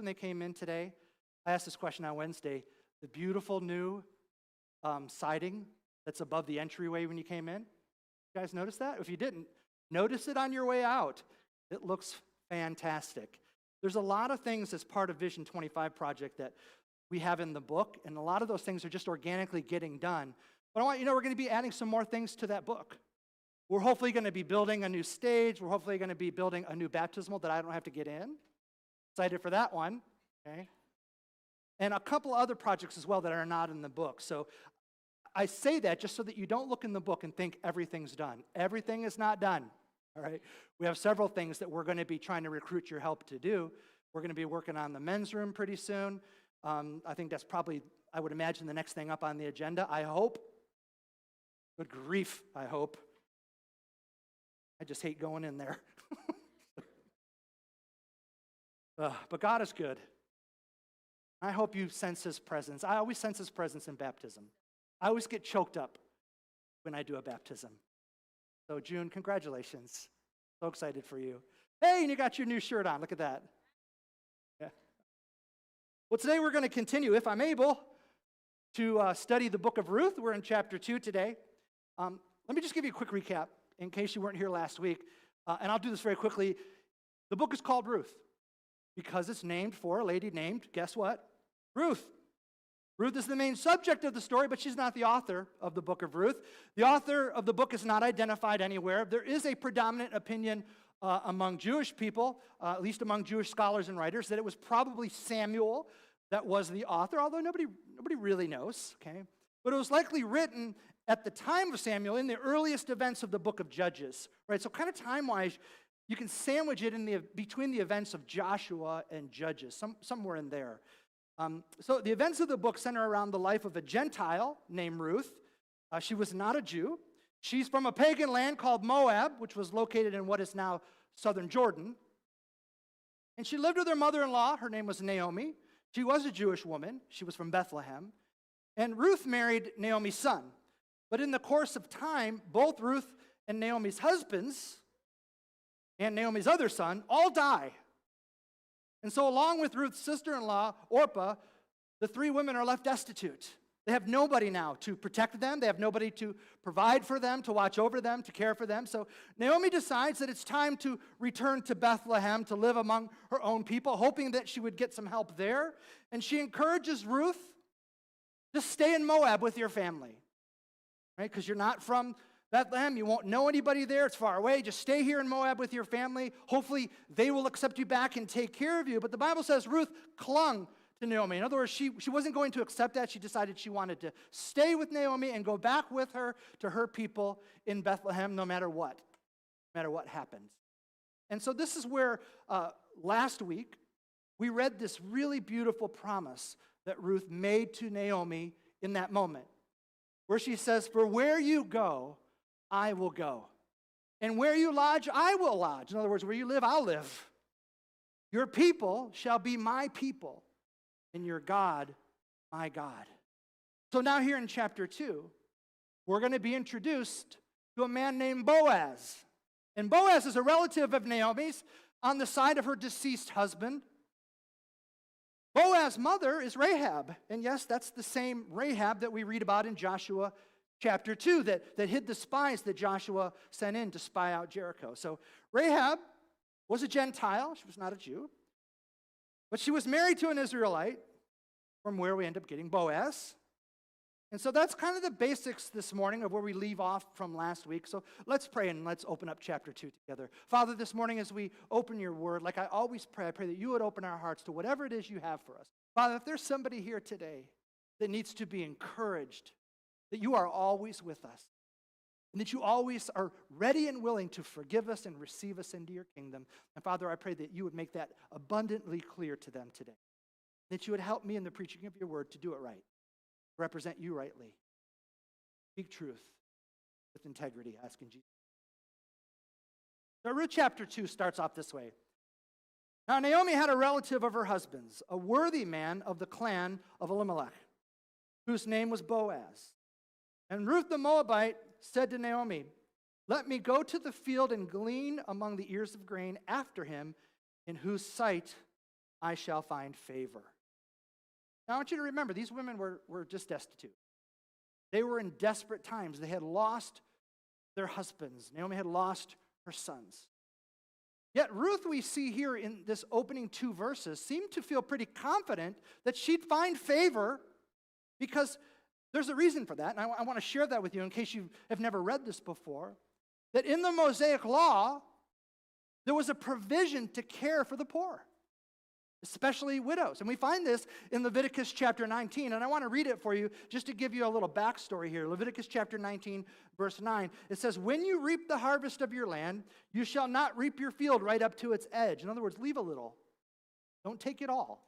when they came in today? I asked this question on Wednesday. The beautiful new siding that's above the entryway when you came in. You guys notice that? If you didn't, notice it on your way out. It looks fantastic. There's a lot of things as part of Vision 25 project that we have in the book, and a lot of those things are just organically getting done. But I want you to know we're going to be adding some more things to that book. We're hopefully going to be building a new stage. We're hopefully going to be building a new baptismal that I don't have to get in. Excited for that one, okay? And a couple other projects as well that are not in the book. So I say that just so that you don't look in the book and think everything's done. Everything is not done, all right? We have several things that we're going to be trying to recruit your help to do. We're going to be working on the men's room pretty soon. I think that's probably, I would imagine, the next thing up on the agenda. I hope. Good grief, I hope. I just hate going in there. But God is good. I hope you sense His presence. I always sense His presence in baptism. I always get choked up when I do a baptism. So June, congratulations. So excited for you. Hey, and you got your new shirt on. Look at that. Yeah. Well, today we're going to continue, if I'm able, to study the book of Ruth. We're in chapter 2 today. Let me just give you a quick recap in case you weren't here last week. And I'll do this very quickly. The book is called Ruth because it's named for a lady named, guess what? Ruth. Ruth is the main subject of the story, but she's not the author of the book of Ruth. The author of the book is not identified anywhere. There is a predominant opinion among Jewish people, at least among Jewish scholars and writers, that it was probably Samuel that was the author, although nobody really knows, okay? But it was likely written at the time of Samuel in the earliest events of the book of Judges, right? So kind of time-wise, you can sandwich it between the events of Joshua and Judges, somewhere in there. So the events of the book center around the life of a Gentile named Ruth. She was not a Jew. She's from a pagan land called Moab, which was located in what is now southern Jordan. And she lived with her mother-in-law. Her name was Naomi. She was a Jewish woman. She was from Bethlehem. And Ruth married Naomi's son. But in the course of time, both Ruth and Naomi's husbands and Naomi's other son all die. And so along with Ruth's sister-in-law, Orpah, the three women are left destitute. They have nobody now to protect them. They have nobody to provide for them, to watch over them, to care for them. So Naomi decides that it's time to return to Bethlehem to live among her own people, hoping that she would get some help there. And she encourages Ruth, just stay in Moab with your family, right? Because you're not from Bethlehem, you won't know anybody there, it's far away. Just stay here in Moab with your family. Hopefully they will accept you back and take care of you. But the Bible says Ruth clung to Naomi. In other words, she wasn't going to accept that. She decided she wanted to stay with Naomi and go back with her to her people in Bethlehem no matter what happens. And so this is where last week we read this really beautiful promise that Ruth made to Naomi in that moment, where she says, "For where you go, I will go. And where you lodge, I will lodge." In other words, where you live, I'll live. "Your people shall be my people, and your God, my God." So now here in chapter 2, we're going to be introduced to a man named Boaz. And Boaz is a relative of Naomi's on the side of her deceased husband. Boaz's mother is Rahab. And yes, that's the same Rahab that we read about in Joshua chapter 2 that hid the spies that Joshua sent in to spy out Jericho. So Rahab was a Gentile. She was not a Jew. But she was married to an Israelite, from where we end up getting Boaz. And so that's kind of the basics this morning of where we leave off from last week. So let's pray and let's open up chapter 2 together. Father, this morning as we open your word, like I always pray, I pray that you would open our hearts to whatever it is you have for us. Father, if there's somebody here today that needs to be encouraged, that you are always with us, and that you always are ready and willing to forgive us and receive us into your kingdom. And Father, I pray that you would make that abundantly clear to them today. That you would help me in the preaching of your word to do it right, represent you rightly, speak truth with integrity, asking Jesus. So Ruth chapter 2 starts off this way. "Now Naomi had a relative of her husband's, a worthy man of the clan of Elimelech, whose name was Boaz. And Ruth the Moabite said to Naomi, 'Let me go to the field and glean among the ears of grain after him, in whose sight I shall find favor. Now, I want you to remember, these women were just destitute. They were in desperate times. They had lost their husbands. Naomi had lost her sons. Yet Ruth, we see here in this opening 2 verses, seemed to feel pretty confident that she'd find favor, because there's a reason for that, and I want to share that with you in case you have never read this before, that in the Mosaic Law, there was a provision to care for the poor, especially widows. And we find this in Leviticus chapter 19, and I want to read it for you just to give you a little backstory here. Leviticus chapter 19, verse 9, it says, "When you reap the harvest of your land, you shall not reap your field right up to its edge." In other words, leave a little. Don't take it all.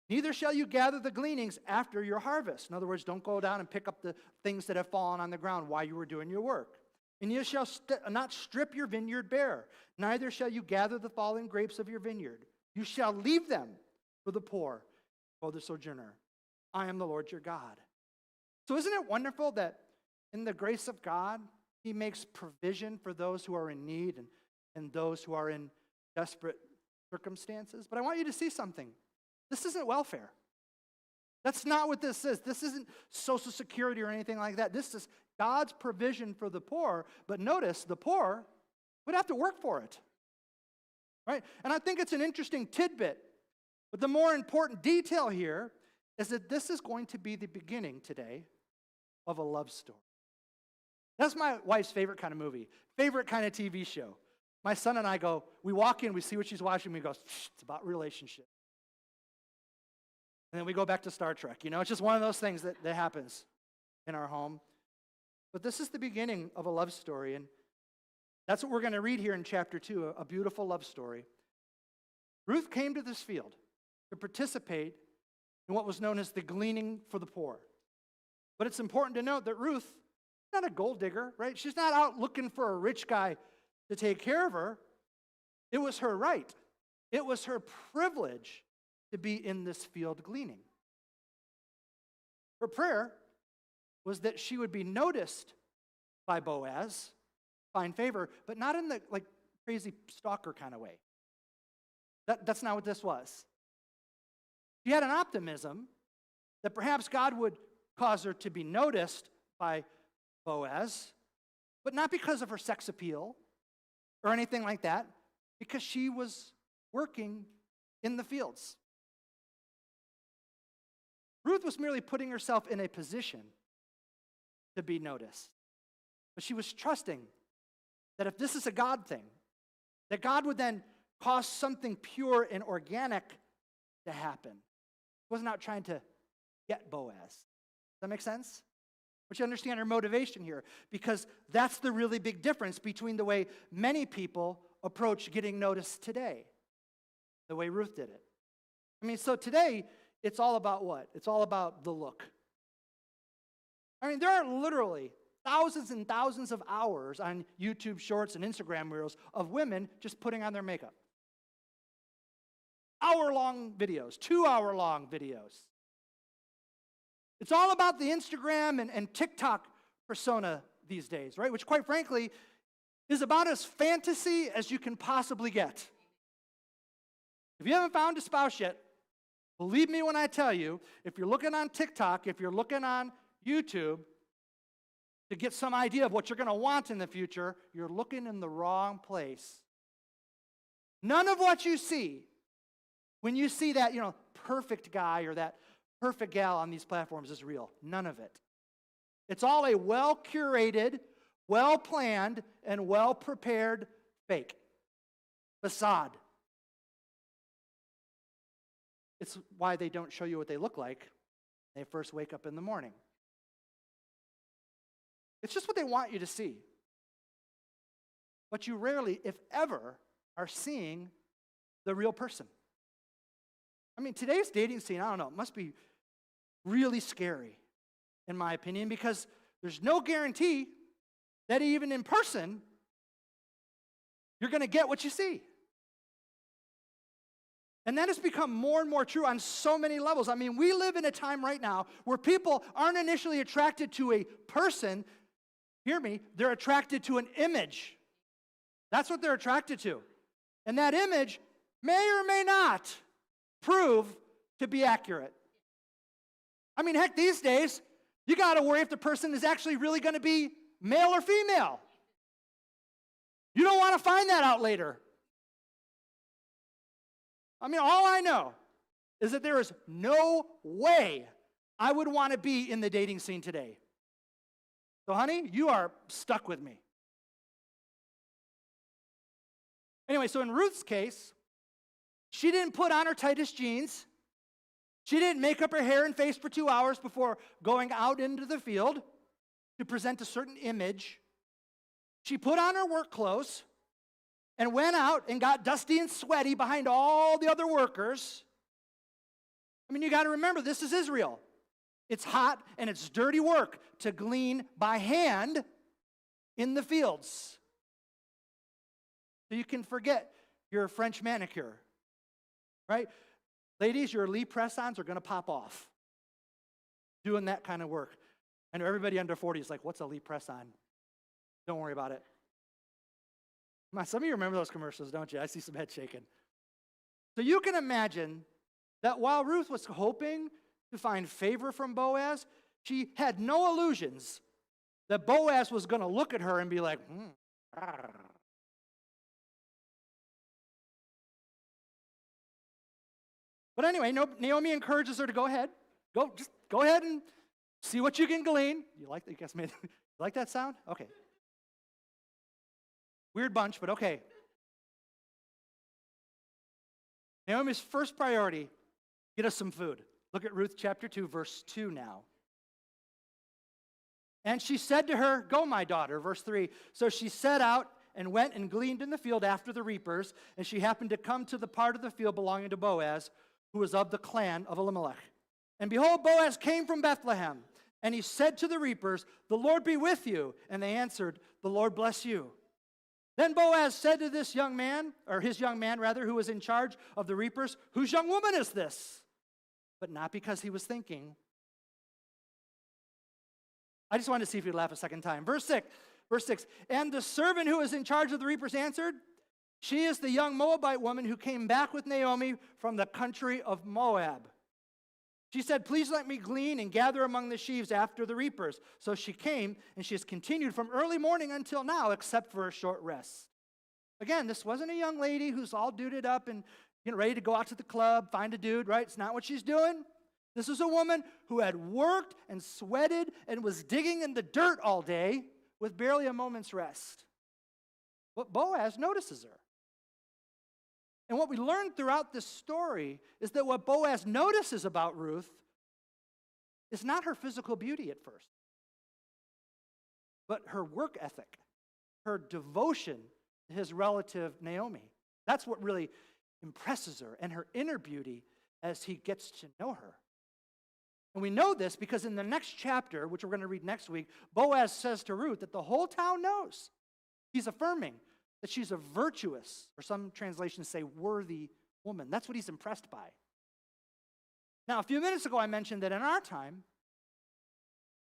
"Neither shall you gather the gleanings after your harvest." In other words, don't go down and pick up the things that have fallen on the ground while you were doing your work. "And you shall not strip your vineyard bare, neither shall you gather the fallen grapes of your vineyard. You shall leave them for the poor or the sojourner. I am the Lord your God." So isn't it wonderful that in the grace of God, he makes provision for those who are in need and those who are in desperate circumstances? But I want you to see something. This isn't welfare. That's not what this is. This isn't Social Security or anything like that. This is God's provision for the poor. But notice, the poor would have to work for it. Right? And I think it's an interesting tidbit. But the more important detail here is that this is going to be the beginning today of a love story. That's my wife's favorite kind of movie, favorite kind of TV show. My son and I go, we walk in, we see what she's watching, we go, it's about relationship. And then we go back to Star Trek. It's just one of those things that happens in our home. But this is the beginning of a love story, and that's what we're going to read here in chapter 2, a beautiful love story. Ruth came to this field to participate in what was known as the gleaning for the poor. But it's important to note that Ruth is not a gold digger, right? She's not out looking for a rich guy to take care of her. It was her right. It was her privilege to be in this field gleaning. Her prayer was that she would be noticed by Boaz, find favor, but not in the crazy stalker kind of way. That's not what this was. She had an optimism that perhaps God would cause her to be noticed by Boaz, but not because of her sex appeal or anything like that, because she was working in the fields. Ruth was merely putting herself in a position to be noticed. But she was trusting that if this is a God thing, that God would then cause something pure and organic to happen. She wasn't out trying to get Boaz. Does that make sense? But you understand her motivation here, because that's the really big difference between the way many people approach getting noticed today, the way Ruth did it. So today, it's all about what? It's all about the look. There are literally thousands and thousands of hours on YouTube Shorts and Instagram Reels of women just putting on their makeup. Hour-long videos, 2-hour-long videos. It's all about the Instagram and TikTok persona these days, right? Which, quite frankly, is about as fantasy as you can possibly get. If you haven't found a spouse yet, believe me when I tell you, if you're looking on TikTok, if you're looking on YouTube to get some idea of what you're going to want in the future, you're looking in the wrong place. None of what you see, when you see that, perfect guy or that perfect gal on these platforms is real. None of it. It's all a well-curated, well-planned, and well-prepared fake facade. It's why they don't show you what they look like when they first wake up in the morning. It's just what they want you to see. But you rarely, if ever, are seeing the real person. Today's dating scene, I don't know, it must be really scary, in my opinion, because there's no guarantee that even in person, you're going to get what you see. And that has become more and more true on so many levels. We live in a time right now where people aren't initially attracted to a person. Hear me, they're attracted to an image. That's what they're attracted to. And that image may or may not prove to be accurate. I mean, heck, these days, you got to worry if the person is actually really going to be male or female. You don't want to find that out later. I mean, all I know is that there is no way I would want to be in the dating scene today. So, honey, you are stuck with me. Anyway, so in Ruth's case, she didn't put on her tightest jeans. She didn't make up her hair and face for 2 hours before going out into the field to present a certain image. She put on her work clothes and went out and got dusty and sweaty behind all the other workers. I mean, you got to remember, this is Israel. It's hot and it's dirty work to glean by hand in the fields. So you can forget your French manicure, right? Ladies, your Lee press-ons are going to pop off doing that kind of work. I know everybody under 40 is like, what's a Lee press-on? Don't worry about it. Some of you remember those commercials, don't you? I see some head shaking. So you can imagine that while Ruth was hoping to find favor from Boaz, she had no illusions that Boaz was going to look at her and be like, But anyway, Naomi encourages her to go ahead. Just go ahead and see what you can glean. You like that sound? Okay. Weird bunch, but okay. Naomi's first priority, get us some food. Look at Ruth chapter 2, verse 2 now. And she said to her, go, my daughter, verse 3. So she set out and went and gleaned in the field after the reapers, and she happened to come to the part of the field belonging to Boaz, who was of the clan of Elimelech. And behold, Boaz came from Bethlehem, and he said to the reapers, the Lord be with you. And they answered, the Lord bless you. Then Boaz said to this young man, or his young man rather, who was in charge of the reapers, whose young woman is this? But not because he was thinking. I just wanted to see if you'd laugh a second time. Verse 6. And the servant who was in charge of the reapers answered, she is the young Moabite woman who came back with Naomi from the country of Moab. She said, please let me glean and gather among the sheaves after the reapers. So she came, and she has continued from early morning until now, except for a short rest. Again, this wasn't a young lady who's all duded up and ready to go out to the club, find a dude, right? It's not what she's doing. This is a woman who had worked and sweated and was digging in the dirt all day with barely a moment's rest. But Boaz notices her. And what we learn throughout this story is that what Boaz notices about Ruth is not her physical beauty at first, but her work ethic, her devotion to his relative Naomi. That's what really impresses her, and her inner beauty as he gets to know her. And we know this because in the next chapter, which we're going to read next week, Boaz says to Ruth that the whole town knows. He's affirming that she's a virtuous, or some translations say worthy woman. That's what he's impressed by. Now, a few minutes ago, I mentioned that in our time,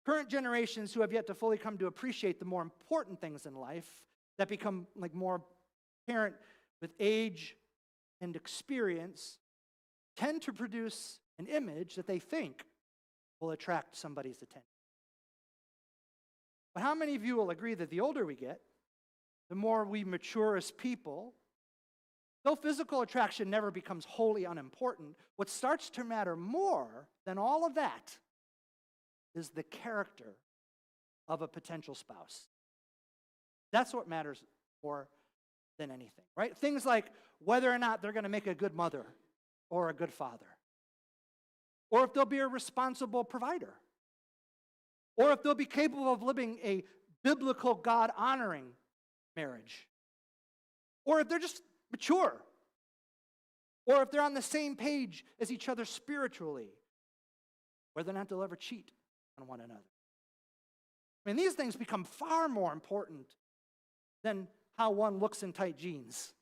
current generations who have yet to fully come to appreciate the more important things in life that become like more apparent with age and experience tend to produce an image that they think will attract somebody's attention. But how many of you will agree that the older we get, the more we mature as people, though physical attraction never becomes wholly unimportant, what starts to matter more than all of that is the character of a potential spouse. That's what matters more than anything, right? Things like whether or not they're going to make a good mother or a good father, or if they'll be a responsible provider, or if they'll be capable of living a biblical, God-honoring marriage, or if they're just mature, or if they're on the same page as each other spiritually, whether or not they'll ever cheat on one another. I mean, these things become far more important than how one looks in tight jeans,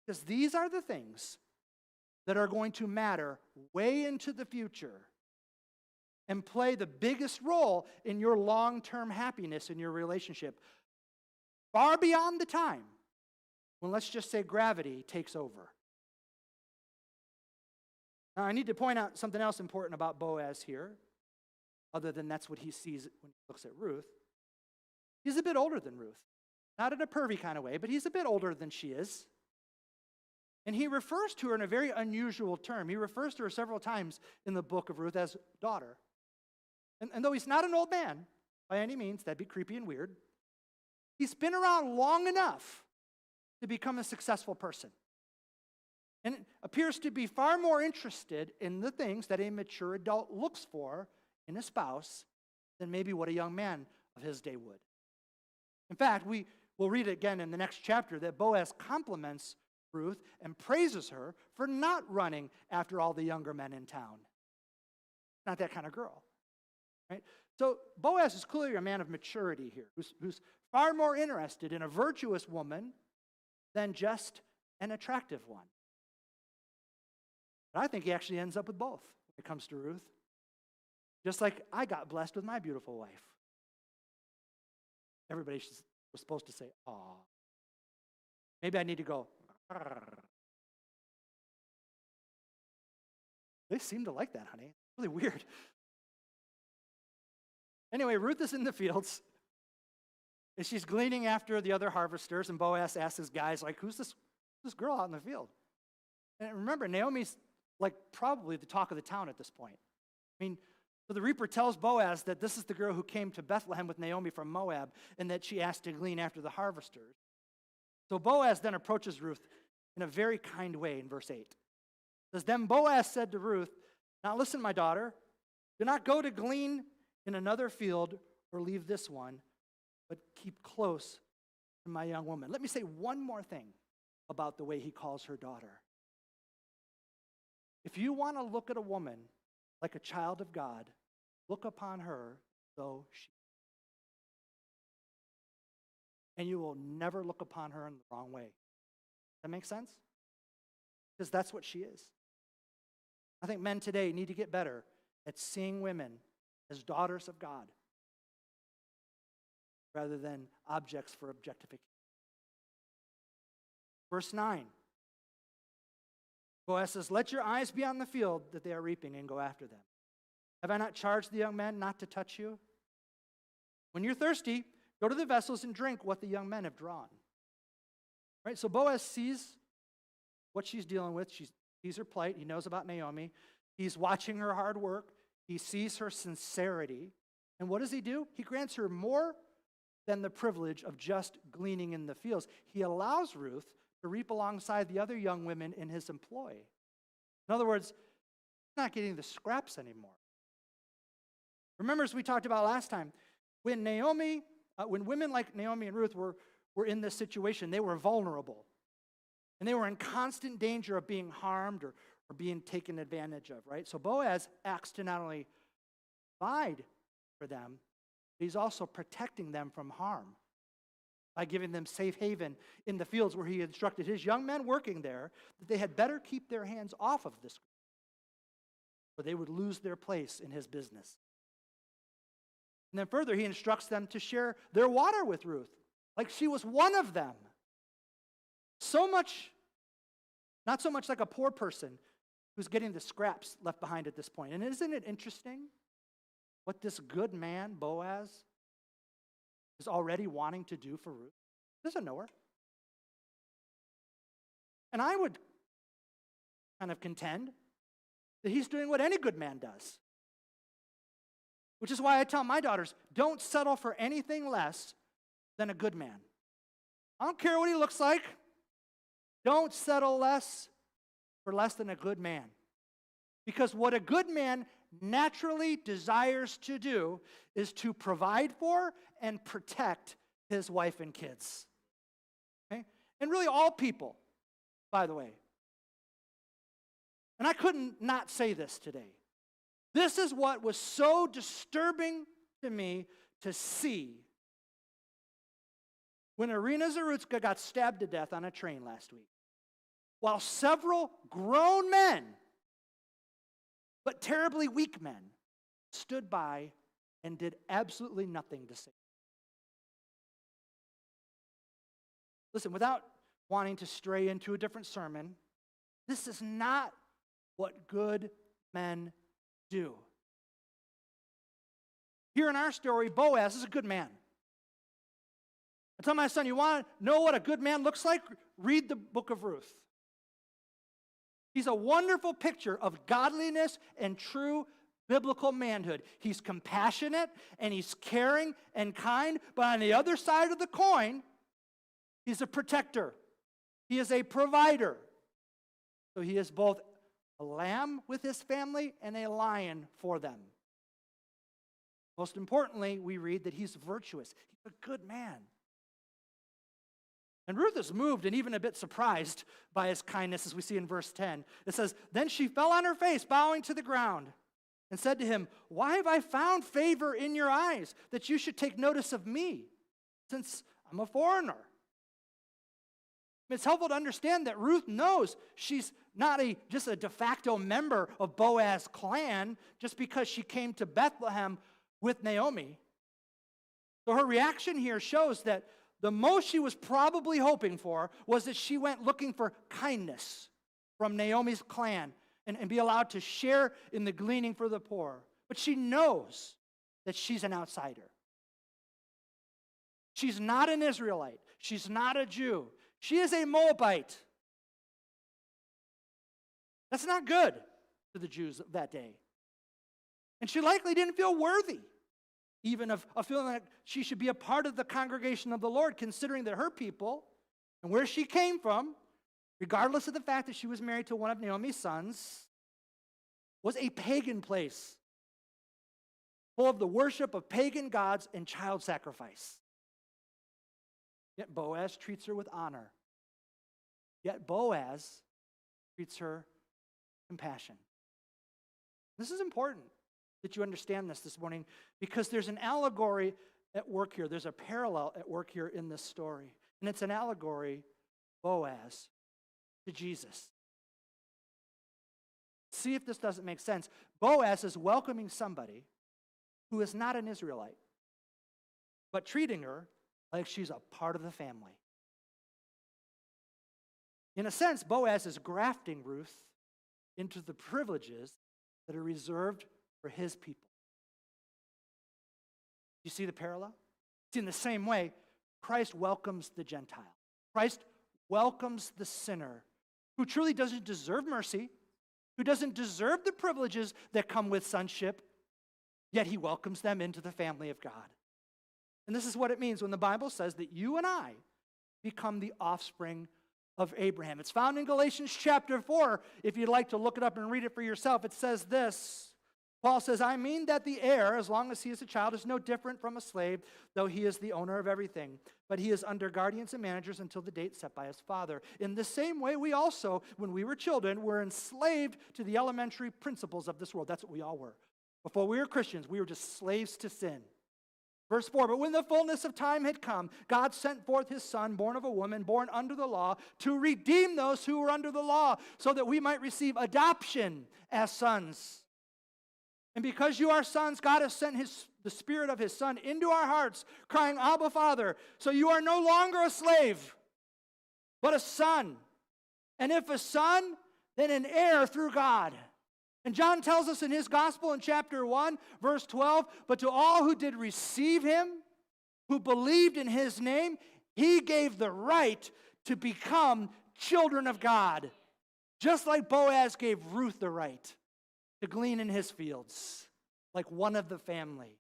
because these are the things that are going to matter way into the future and play the biggest role in your long-term happiness in your relationship, far beyond the time when, let's just say, gravity takes over. Now, I need to point out something else important about Boaz here, other than that's what he sees when he looks at Ruth. He's a bit older than Ruth. Not in a pervy kind of way, but he's a bit older than she is. And he refers to her in a very unusual term. He refers to her several times in the book of Ruth as daughter. And though he's not an old man by any means, that'd be creepy and weird, he's been around long enough to become a successful person. And appears to be far more interested in the things that a mature adult looks for in a spouse than maybe what a young man of his day would. In fact, we will read again in the next chapter that Boaz compliments Ruth and praises her for not running after all the younger men in town. Not that kind of girl. Right? So Boaz is clearly a man of maturity here, who's far more interested in a virtuous woman than just an attractive one. But I think he actually ends up with both when it comes to Ruth. Just like I got blessed with my beautiful wife. Everybody was supposed to say, aw. Maybe I need to go, arr. They seem to like that, honey. It's really weird. Anyway, Ruth is in the fields, and she's gleaning after the other harvesters, and Boaz asks his guys, like, who's this girl out in the field? And remember, Naomi's like probably the talk of the town at this point. I mean, so the reaper tells Boaz that this is the girl who came to Bethlehem with Naomi from Moab, and that she asked to glean after the harvesters. So Boaz then approaches Ruth in a very kind way in verse 8. It says, then Boaz said to Ruth, now listen, my daughter, do not go to glean in another field or leave this one, but keep close to my young woman. Let me say one more thing about the way he calls her daughter. If you want to look at a woman like a child of God, look upon her though she. And you will never look upon her in the wrong way. That make sense? Because that's what she is. I think men today need to get better at seeing women as daughters of God rather than objects for objectification. Verse 9. Boaz says, let your eyes be on the field that they are reaping and go after them. Have I not charged the young men not to touch you? When you're thirsty, go to the vessels and drink what the young men have drawn. Right? So Boaz sees what she's dealing with. She sees her plight. He knows about Naomi. He's watching her hard work. He sees her sincerity. And what does he do? He grants her more than the privilege of just gleaning in the fields. He allows Ruth to reap alongside the other young women in his employ. In other words, he's not getting the scraps anymore. Remember, as we talked about last time, when women like Naomi and Ruth were in this situation, they were vulnerable. And they were in constant danger of being harmed or being taken advantage of, right? So Boaz acts to not only provide for them, but he's also protecting them from harm by giving them safe haven in the fields, where he instructed his young men working there that they had better keep their hands off of this, or they would lose their place in his business. And then further, he instructs them to share their water with Ruth, like she was one of them. So much, not so much like a poor person who's getting the scraps left behind at this point. And isn't it interesting what this good man, Boaz, is already wanting to do for Ruth? He doesn't know her. And I would kind of contend that he's doing what any good man does. Which is why I tell my daughters, don't settle for anything less than a good man. I don't care what he looks like. Don't settle for less than a good man. Because what a good man naturally desires to do is to provide for and protect his wife and kids. Okay? And really all people, by the way. And I couldn't not say this today. This is what was so disturbing to me to see when Irina Zarutska got stabbed to death on a train last week, while several grown men, but terribly weak men, stood by and did absolutely nothing to save her. Listen, without wanting to stray into a different sermon, this is not what good men do. Here in our story, Boaz is a good man. I tell my son, you want to know what a good man looks like? Read the book of Ruth. He's a wonderful picture of godliness and true biblical manhood. He's compassionate and he's caring and kind, but on the other side of the coin, he's a protector. He is a provider. So he is both a lamb with his family and a lion for them. Most importantly, we read that he's virtuous. He's a good man. And Ruth is moved and even a bit surprised by his kindness, as we see in verse 10. It says, "Then she fell on her face, bowing to the ground, and said to him, 'Why have I found favor in your eyes, that you should take notice of me, since I'm a foreigner?'" It's helpful to understand that Ruth knows she's not just a de facto member of Boaz's clan just because she came to Bethlehem with Naomi. So her reaction here shows that the most she was probably hoping for was that she went looking for kindness from Naomi's clan and be allowed to share in the gleaning for the poor. But she knows that she's an outsider. She's not an Israelite. She's not a Jew. She is a Moabite. That's not good to the Jews of that day. And she likely didn't feel worthy even of feeling like she should be a part of the congregation of the Lord, considering that her people and where she came from, regardless of the fact that she was married to one of Naomi's sons, was a pagan place full of the worship of pagan gods and child sacrifice. Yet Boaz treats her with honor. Yet Boaz treats her with compassion. This is important that you understand this morning, because there's an allegory at work here. There's a parallel at work here in this story. And it's an allegory, Boaz, to Jesus. See if this doesn't make sense. Boaz is welcoming somebody who is not an Israelite, but treating her like she's a part of the family. In a sense, Boaz is grafting Ruth into the privileges that are reserved for his people. You see the parallel? It's in the same way, Christ welcomes the Gentile. Christ welcomes the sinner who truly doesn't deserve mercy, who doesn't deserve the privileges that come with sonship, yet he welcomes them into the family of God. And this is what it means when the Bible says that you and I become the offspring of Abraham. It's found in Galatians chapter 4. If you'd like to look it up and read it for yourself, it says this. Paul says, "I mean that the heir, as long as he is a child, is no different from a slave, though he is the owner of everything. But he is under guardians and managers until the date set by his father. In the same way, we also, when we were children, were enslaved to the elementary principles of this world." That's what we all were. Before we were Christians, we were just slaves to sin. Verse 4, "But when the fullness of time had come, God sent forth his son, born of a woman, born under the law, to redeem those who were under the law, so that we might receive adoption as sons. And because you are sons, God has sent the Spirit of his Son into our hearts, crying, 'Abba, Father.' So you are no longer a slave, but a son. And if a son, then an heir through God." And John tells us in his gospel in chapter 1, verse 12, "But to all who did receive him, who believed in his name, he gave the right to become children of God." Just like Boaz gave Ruth the right to glean in his fields, like one of the family.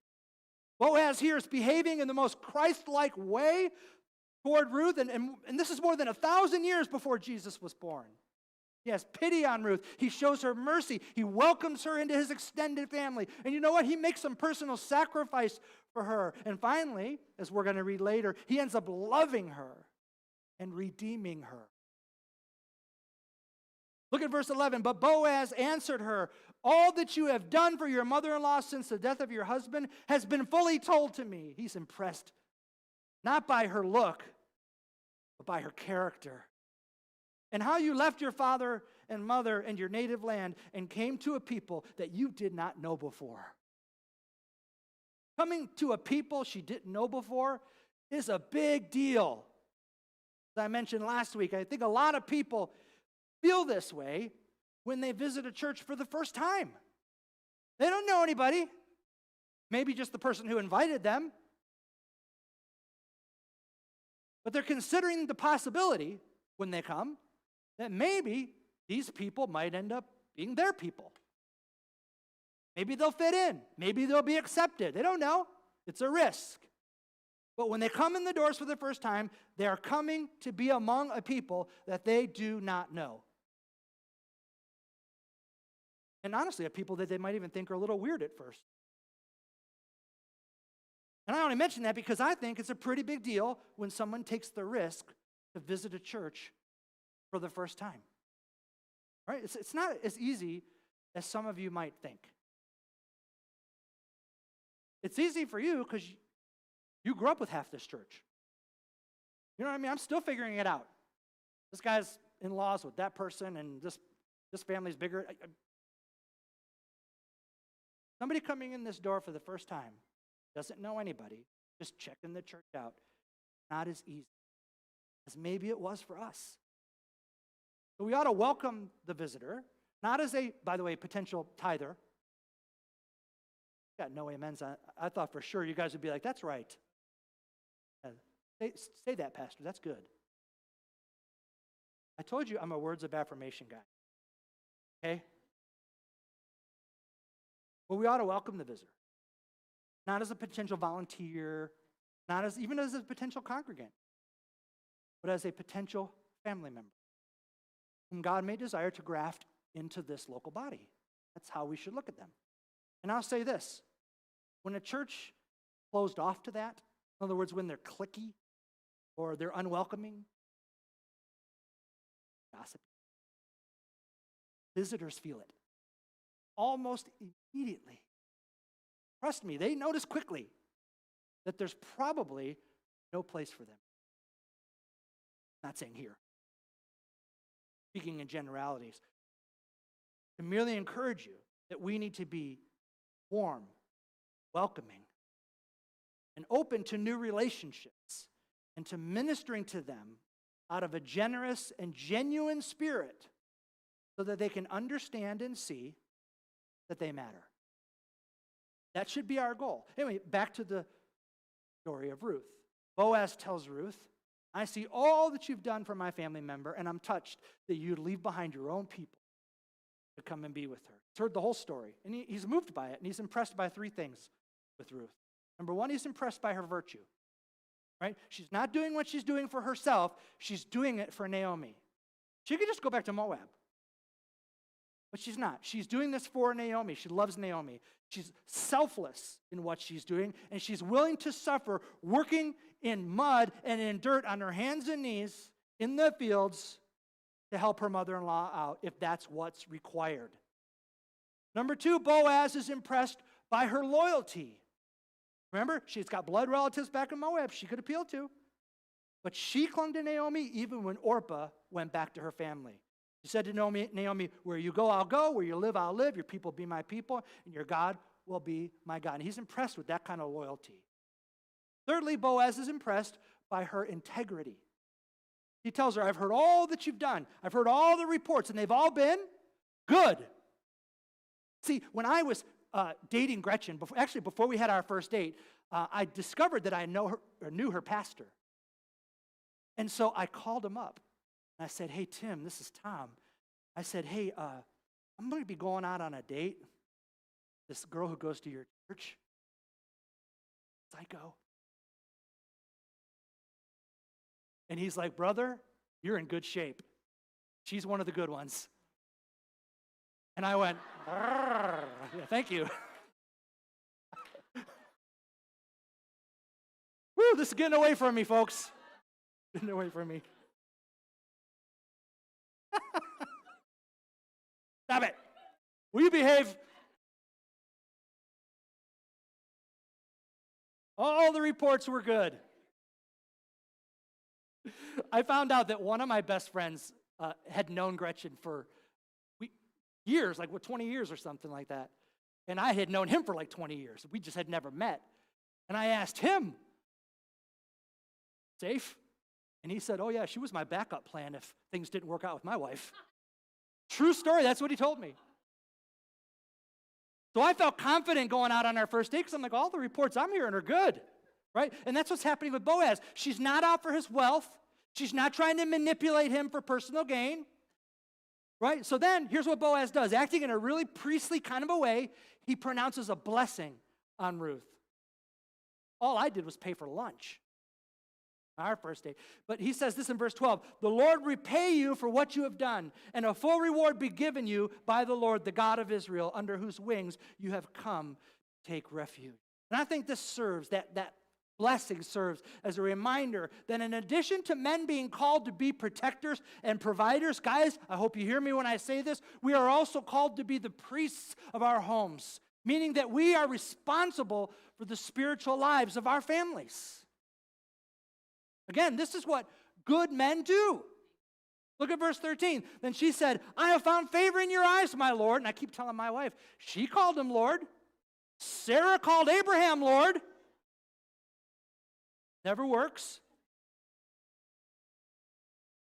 Boaz here is behaving in the most Christ-like way toward Ruth, and this is more than 1,000 years before Jesus was born. He has pity on Ruth. He shows her mercy. He welcomes her into his extended family. And you know what? He makes some personal sacrifice for her. And finally, as we're going to read later, he ends up loving her and redeeming her. Look at verse 11. "But Boaz answered her, 'All that you have done for your mother-in-law since the death of your husband has been fully told to me.'" He's impressed, not by her look, but by her character. "And how you left your father and mother and your native land and came to a people that you did not know before." Coming to a people she didn't know before is a big deal. As I mentioned last week, I think a lot of people feel this way when they visit a church for the first time. They don't know anybody. Maybe just the person who invited them. But they're considering the possibility when they come that maybe these people might end up being their people. Maybe they'll fit in. Maybe they'll be accepted. They don't know. It's a risk. But when they come in the doors for the first time, they are coming to be among a people that they do not know. And honestly, a people that they might even think are a little weird at first. And I only mention that because I think it's a pretty big deal when someone takes the risk to visit a church for the first time. Right? It's not as easy as some of you might think. It's easy for you because you grew up with half this church. You know what I mean? I'm still figuring it out. This guy's in-laws with that person, and this family's bigger. Somebody coming in this door for the first time, doesn't know anybody, just checking the church out, not as easy as maybe it was for us. So we ought to welcome the visitor, not as a, by the way, potential tither. Got no amens. I thought for sure you guys would be like, that's right. Say that, Pastor. That's good. I told you I'm a words of affirmation guy. Okay? Well, we ought to welcome the visitor. Not as a potential volunteer, not as even as a potential congregant, but as a potential family member whom God may desire to graft into this local body. That's how we should look at them. And I'll say this. When a church closed off to that, in other words, when they're cliquey or they're unwelcoming, gossip, visitors feel it almost immediately. Trust me, they notice quickly that there's probably no place for them. Not saying here. Speaking in generalities. To merely encourage you that we need to be warm, welcoming, and open to new relationships and to ministering to them out of a generous and genuine spirit so that they can understand and see that they matter. That should be our goal. Anyway, back to the story of Ruth. Boaz tells Ruth, I see all that you've done for my family member, and I'm touched that you'd leave behind your own people to come and be with her. He's heard the whole story, and he's moved by it, and he's impressed by three things with Ruth. Number one, he's impressed by her virtue. Right? She's not doing what she's doing for herself. She's doing it for Naomi. She could just go back to Moab. But she's not. She's doing this for Naomi. She loves Naomi. She's selfless in what she's doing, and she's willing to suffer working in mud and in dirt on her hands and knees in the fields to help her mother-in-law out if that's what's required. Number two, Boaz is impressed by her loyalty. Remember, she's got blood relatives back in Moab she could appeal to. But she clung to Naomi even when Orpah went back to her family. She said to Naomi, where you go, I'll go. Where you live, I'll live. Your people be my people, and your God will be my God. And he's impressed with that kind of loyalty. Thirdly, Boaz is impressed by her integrity. He tells her, I've heard all that you've done. I've heard all the reports, and they've all been good. See, when I was dating Gretchen, before we had our first date, I discovered that I knew her pastor. And so I called him up. And I said, hey, Tim, this is Tom. I said, hey, I'm going to be going out on a date. This girl who goes to your church. I go. And he's like, brother, you're in good shape. She's one of the good ones. And I went, yeah, thank you. Woo, this is getting away from me, folks. Getting away from me. Stop it. Will you behave? All the reports were good. I found out that one of my best friends had known Gretchen for years, like 20 years or something like that. And I had known him for like 20 years. We just had never met. And I asked him, safe? And he said, oh yeah, she was my backup plan if things didn't work out with my wife. True story, that's what he told me. So I felt confident going out on our first date because I'm like, all the reports I'm hearing are good, right? And that's what's happening with Boaz. She's not out for his wealth. She's not trying to manipulate him for personal gain, right? So then, here's what Boaz does. Acting in a really priestly kind of a way, he pronounces a blessing on Ruth. All I did was pay for lunch. Our first date. But he says this in verse 12, the Lord repay you for what you have done, and a full reward be given you by the Lord, the God of Israel, under whose wings you have come to take refuge. And I think this serves, that blessing serves as a reminder that in addition to men being called to be protectors and providers, guys, I hope you hear me when I say this, we are also called to be the priests of our homes, meaning that we are responsible for the spiritual lives of our families. Again, this is what good men do. Look at verse 13. Then she said, I have found favor in your eyes, my Lord. And I keep telling my wife, she called him Lord. Sarah called Abraham Lord. Never works.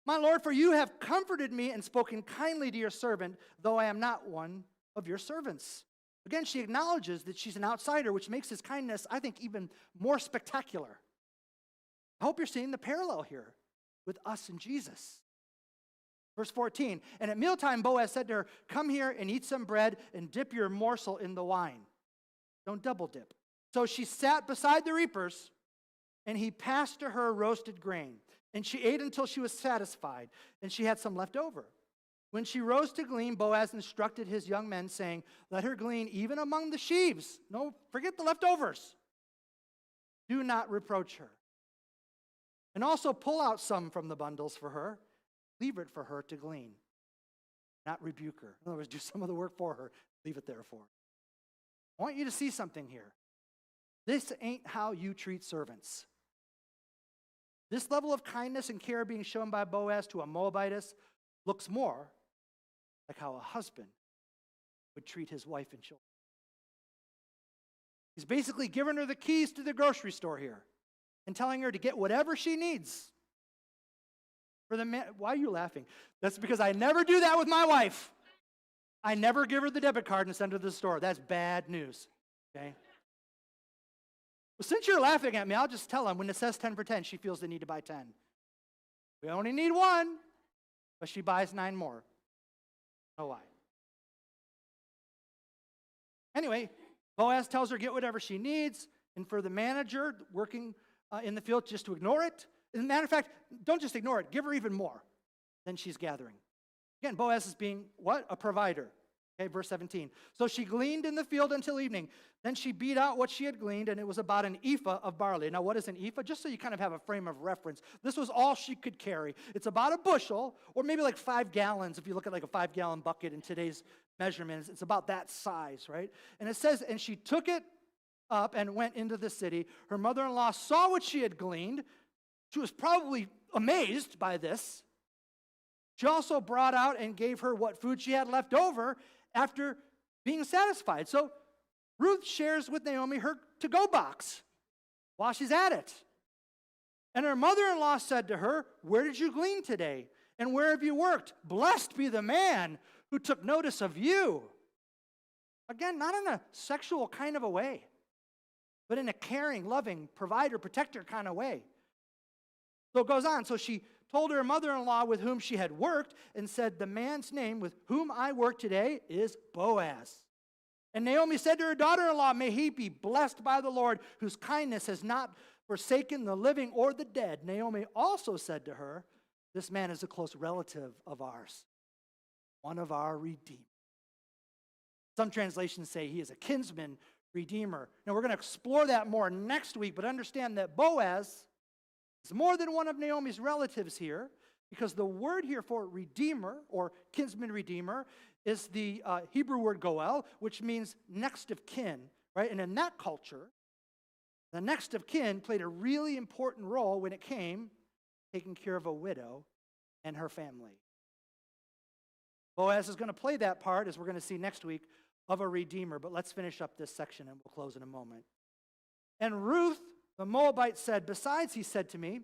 My Lord, for you have comforted me and spoken kindly to your servant, though I am not one of your servants. Again, she acknowledges that she's an outsider, which makes his kindness, I think, even more spectacular. I hope you're seeing the parallel here with us and Jesus. Verse 14, and at mealtime Boaz said to her, come here and eat some bread and dip your morsel in the wine. Don't double dip. So she sat beside the reapers, and he passed to her roasted grain. And she ate until she was satisfied, and she had some left over. When she rose to glean, Boaz instructed his young men, saying, let her glean even among the sheaves. No, forget the leftovers. Do not reproach her. And also pull out some from the bundles for her. Leave it for her to glean. Not rebuke her. In other words, do some of the work for her. Leave it there for her. I want you to see something here. This ain't how you treat servants. This level of kindness and care being shown by Boaz to a Moabitess looks more like how a husband would treat his wife and children. He's basically giving her the keys to the grocery store here and telling her to get whatever she needs. For the man, why are you laughing? That's because I never do that with my wife. I never give her the debit card and send her to the store. That's bad news, okay? Well, since you're laughing at me, I'll just tell them when it says 10 for 10, she feels the need to buy 10. We only need one, but she buys 9 more. Oh, why? Anyway, Boaz tells her get whatever she needs, and for the manager working in the field just to ignore it. As a matter of fact, don't just ignore it. Give her even more than she's gathering. Again, Boaz is being what? A provider. Okay, verse 17. So she gleaned in the field until evening. Then she beat out what she had gleaned, and it was about an ephah of barley. Now, what is an ephah? Just so you kind of have a frame of reference. This was all she could carry. It's about a bushel, or maybe like 5 gallons. If you look at like a 5-gallon bucket in today's measurements, it's about that size, right? And it says, and she took it up and went into the city. Her mother-in-law saw what she had gleaned. She was probably amazed by this. She also brought out and gave her what food she had left over after being satisfied. So Ruth shares with Naomi her to-go box while she's at it. And her mother-in-law said to her, where did you glean today? And where have you worked? Blessed be the man who took notice of you. Again, not in a sexual kind of a way, but in a caring, loving, provider, protector kind of way. So it goes on. So she told her mother-in-law with whom she had worked and said, the man's name with whom I work today is Boaz. And Naomi said to her daughter-in-law, may he be blessed by the Lord, whose kindness has not forsaken the living or the dead. Naomi also said to her, this man is a close relative of ours, one of our redeemers. Some translations say he is a kinsman redeemer. Now we're going to explore that more next week, but understand that Boaz is more than one of Naomi's relatives here, because the word here for redeemer or kinsman redeemer is the Hebrew word goel, which means next of kin, right? And in that culture, the next of kin played a really important role when it came taking care of a widow and her family. Boaz is going to play that part, as we're going to see next week, of a redeemer. But let's finish up this section and we'll close in a moment. And Ruth, the Moabite, said, besides, he said to me,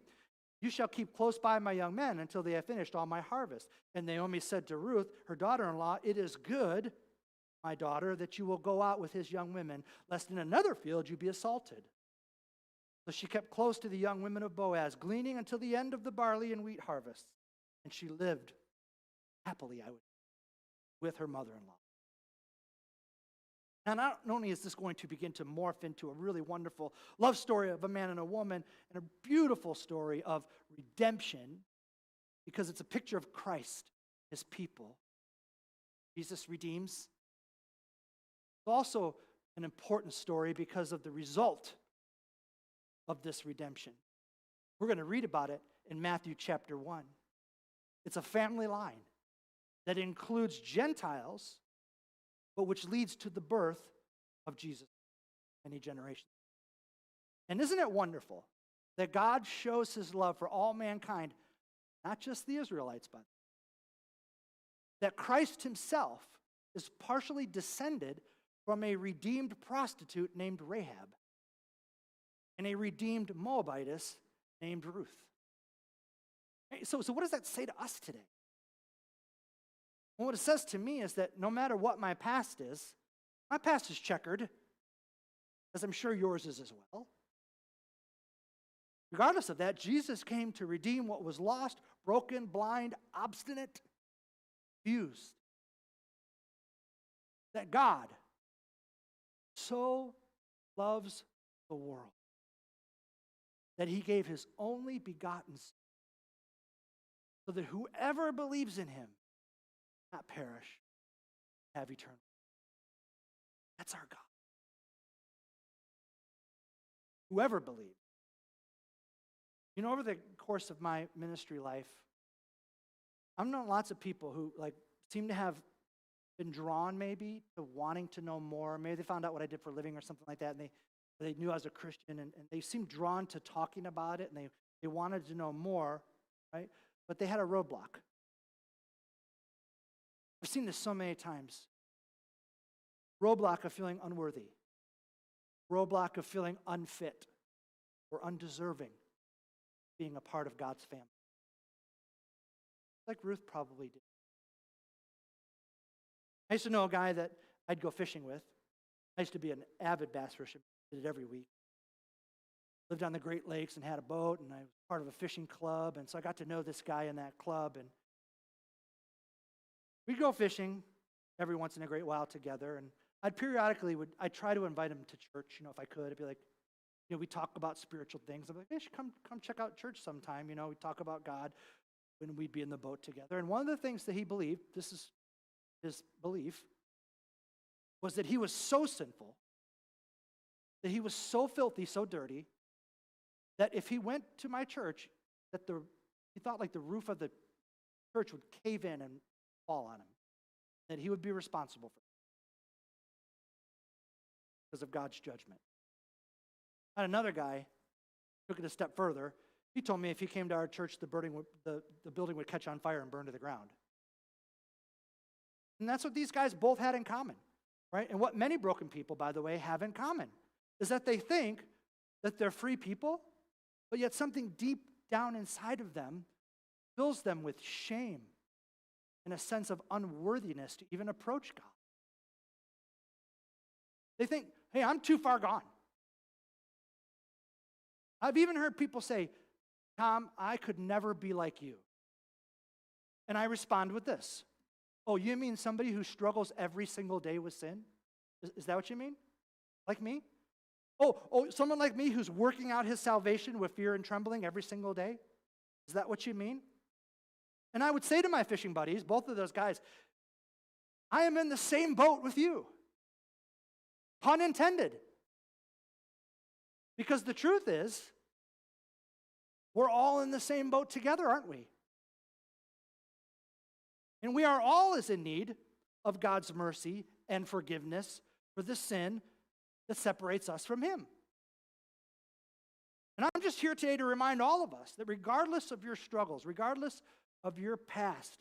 You shall keep close by my young men until they have finished all my harvest. And Naomi said to Ruth, her daughter-in-law, it is good, my daughter, that you will go out with his young women, lest in another field you be assaulted. So she kept close to the young women of Boaz, gleaning until the end of the barley and wheat harvests. And she lived happily, with her mother-in-law. Now, not only is this going to begin to morph into a really wonderful love story of a man and a woman, and a beautiful story of redemption, because it's a picture of Christ, his people. Jesus redeems. It's also an important story because of the result of this redemption. We're going to read about it in Matthew chapter 1. It's a family line that includes Gentiles, but which leads to the birth of Jesus many generations. And isn't it wonderful that God shows his love for all mankind, not just the Israelites, but that Christ himself is partially descended from a redeemed prostitute named Rahab and a redeemed Moabitess named Ruth. So what does that say to us today? Well, what it says to me is that no matter what my past is checkered, as I'm sure yours is as well. Regardless of that, Jesus came to redeem what was lost, broken, blind, obstinate, abused. That God so loves the world that he gave his only begotten Son, so that whoever believes in him not perish, have eternal life. That's our God. Whoever believes. You know, over the course of my ministry life, I've known lots of people who seem to have been drawn maybe to wanting to know more. Maybe they found out what I did for a living or something like that, and they knew I was a Christian, and they seemed drawn to talking about it, and they wanted to know more, right? But they had a roadblock. I've seen this so many times. Roadblock of feeling unworthy. Roadblock of feeling unfit or undeserving of being a part of God's family. Like Ruth probably did. I used to know a guy that I'd go fishing with. I used to be an avid bass fisherman. Did it every week. Lived on the Great Lakes and had a boat, and I was part of a fishing club, and so I got to know this guy in that club, and we'd go fishing every once in a great while together, and I'd try to invite him to church, if I could. I'd be like, we talk about spiritual things. I'd be like, hey, you should come check out church sometime. We talk about God when we'd be in the boat together. And one of the things that he believed, this is his belief, was that he was so sinful, that he was so filthy, so dirty, that if he went to my church, he thought the roof of the church would cave in and fall on him, that he would be responsible for it because of God's judgment. And another guy took it a step further. He told me if he came to our church, the building would catch on fire and burn to the ground. And that's what these guys both had in common, right? And what many broken people, by the way, have in common is that they think that they're free people, but yet something deep down inside of them fills them with shame and a sense of unworthiness to even approach God. They think, hey, I'm too far gone. I've even heard people say, Tom, I could never be like you. And I respond with this. Oh, you mean somebody who struggles every single day with sin? Is that what you mean? Like me? Oh, someone like me who's working out his salvation with fear and trembling every single day? Is that what you mean? And I would say to my fishing buddies, both of those guys, I am in the same boat with you. Pun intended. Because the truth is, we're all in the same boat together, aren't we? And we are all as in need of God's mercy and forgiveness for the sin that separates us from him. And I'm just here today to remind all of us that regardless of your struggles, regardless of your past,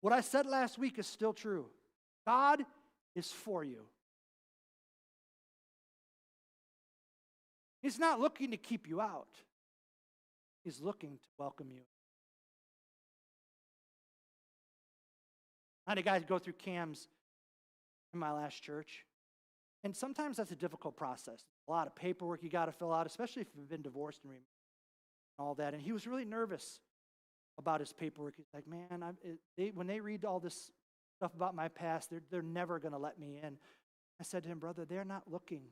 what I said last week is still true. God is for you. He's not looking to keep you out. He's looking to welcome you. I had a guy go through CAMS in my last church. And sometimes that's a difficult process. A lot of paperwork you got to fill out, especially if you've been divorced and all that. And he was really nervous about his paperwork. He's like, man, when they read all this stuff about my past, they're never going to let me in. I said to him, brother, they're not looking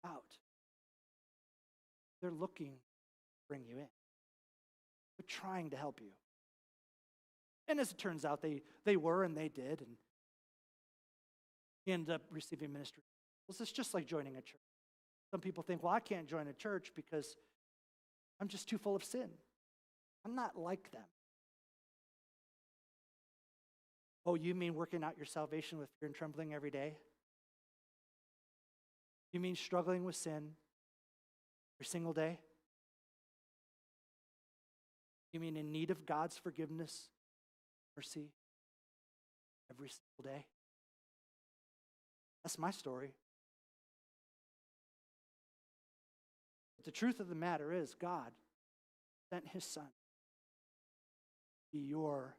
out. They're looking to bring you in. They're trying to help you. And as it turns out, they were and they did. And he ended up receiving ministry. Well, it's just like joining a church. Some people think, well, I can't join a church because I'm just too full of sin. I'm not like them. Oh, you mean working out your salvation with fear and trembling every day? You mean struggling with sin every single day? You mean in need of God's forgiveness, mercy every single day? That's my story. But the truth of the matter is, God sent his son to be your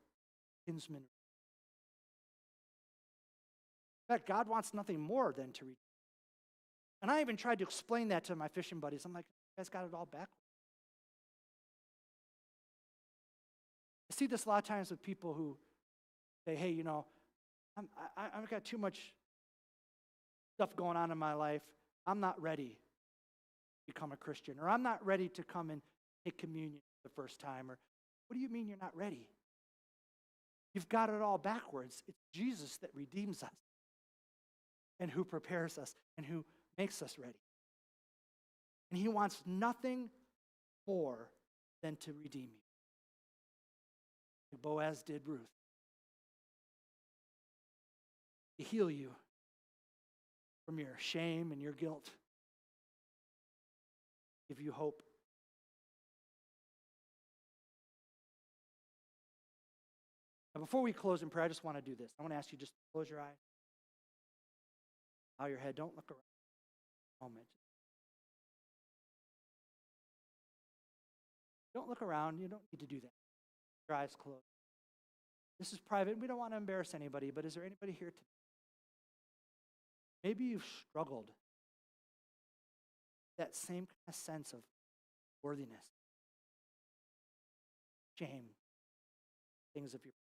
kinsman. In fact, God wants nothing more than to redeem. And I even tried to explain that to my fishing buddies. I'm like, you guys got it all backwards. I see this a lot of times with people who say, hey, you know, I've got too much stuff going on in my life. I'm not ready to become a Christian. Or I'm not ready to come and take communion for the first time. Or what do you mean you're not ready? You've got it all backwards. It's Jesus that redeems us and who prepares us and who makes us ready. And he wants nothing more than to redeem you. Like Boaz did Ruth. To heal you from your shame and your guilt. Give you hope. Now, before we close in prayer, I just want to do this. I want to ask you just to close your eyes. Bow your head. Don't look around for a moment. Don't look around. You don't need to do that. Your eyes closed. This is private. We don't want to embarrass anybody, but is there anybody here today? Maybe you've struggled with that same kind of sense of worthiness, shame, things of your.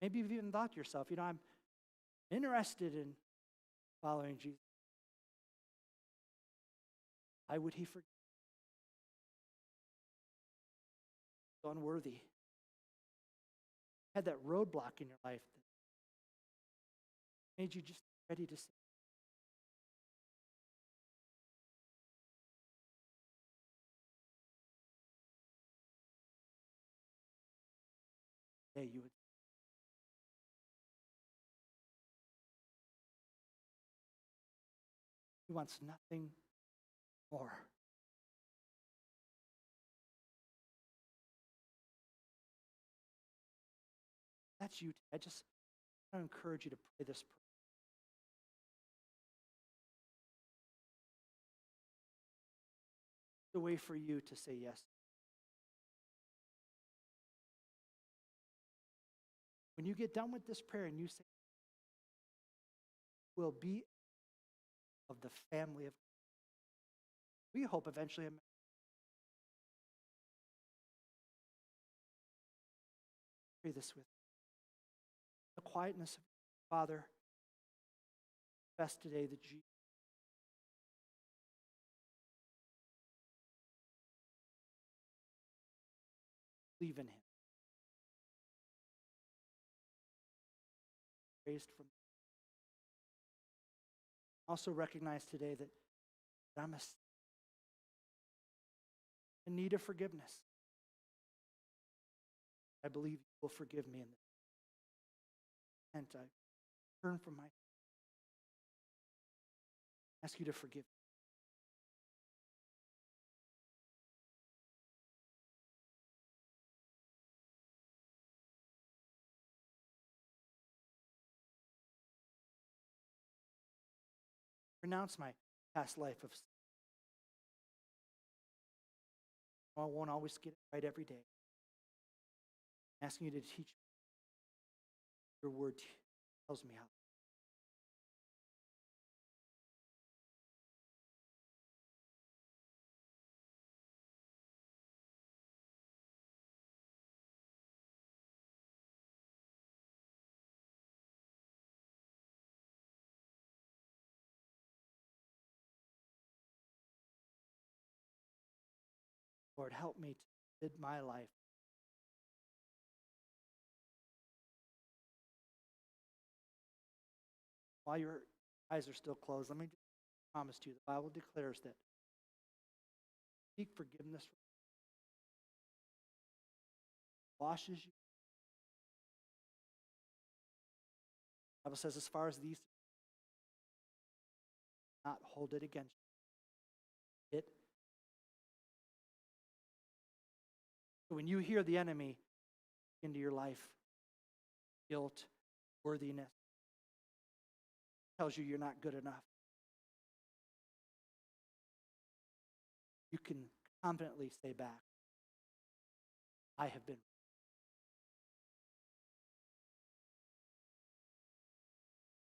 Maybe you've even thought to yourself, you know, I'm interested in following Jesus. Why would he forgive? So unworthy. Had that roadblock in your life that made you just ready to sin. Hey, you would. He wants nothing more. That's you. I just want to encourage you to pray this prayer. It's a way for you to say yes. When you get done with this prayer and you say, will be of the family of God. We hope eventually. Pray this with the quietness of Father. Confess today that Jesus believe in him. Raised from. Also recognize today that I'm in need of forgiveness. I believe you will forgive me in this. And I turn from my. Ask you to forgive me. Renounce my past life of sin. I won't always get it right every day. I'm asking you to teach me. Your word tells me how. Lord, help me to live my life. While your eyes are still closed, let me just promise to you, the Bible declares that seek forgiveness, washes you. The Bible says, as far as these, not hold it against you. So when you hear the enemy into your life, guilt, worthiness, tells you you're not good enough, you can confidently say back, I have been